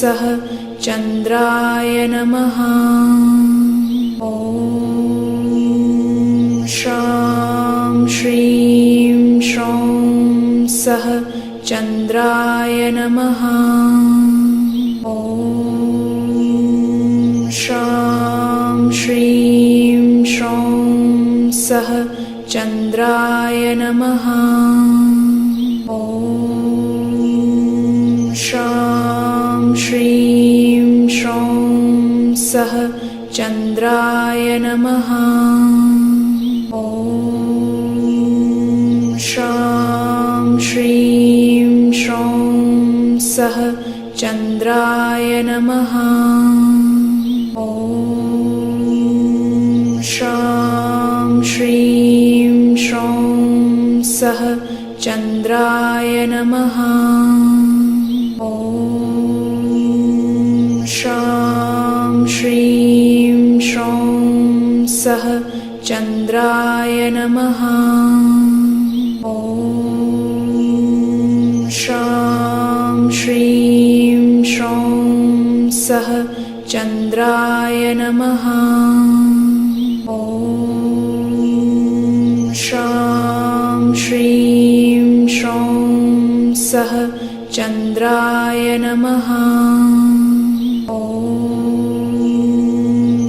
सः चन्द्राय नमः। ॐ शां श्रीं श्रौं सः चन्द्राय नमः। ॐ शां श्रीं श्रौं सः चन्द्राय नमः। ॐ शां श्रीं श्रौं सः चन्द्राय नमः। ॐ शां श्रीं श्रौं सः चन्द्राय नमः। ॐ शां श्रीं श्रौं सः चन्द्राय नमः। ॐ शां श्रीं श्रौं सः चन्द्राय नमः। ॐ शां श्रीं श्रौं सः चन्द्राय नमः। ॐ शां श्रीं श्रौं सः चन्द्राय नमः। ॐ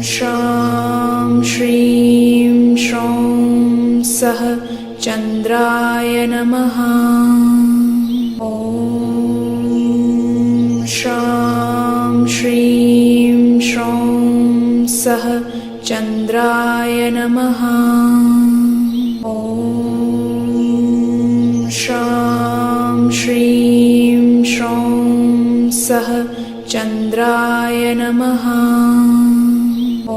शां श्रीं श्रौं सः चन्द्राय नमः। ॐ शां श्रीं श्रौं सः चन्द्राय नमः। ॐ शां श्रीं श्रौं सः चन्द्राय नमः। ॐ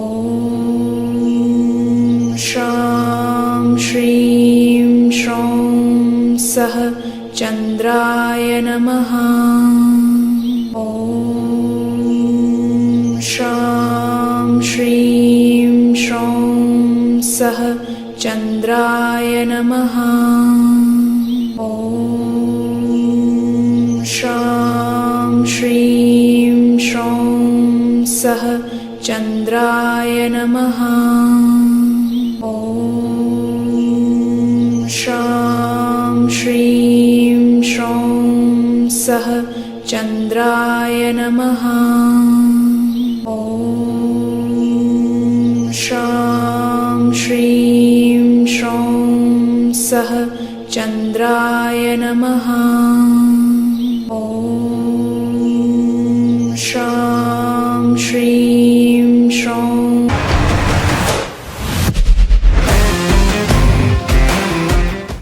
शां श्रीं श्रौं सः चन्द्राय नमः। ॐ शां श्रीं श्रौं सः चन्द्राय नमः। ॐ शां श्रीं श्रौं सः चन्द्राय नमः। ॐ शां श्रीं श्रौं सः चन्द्राय नमः। ॐ शां श्रीं श्रौं सः चन्द्राय नमः। ॐ शां श्रीं श्रौं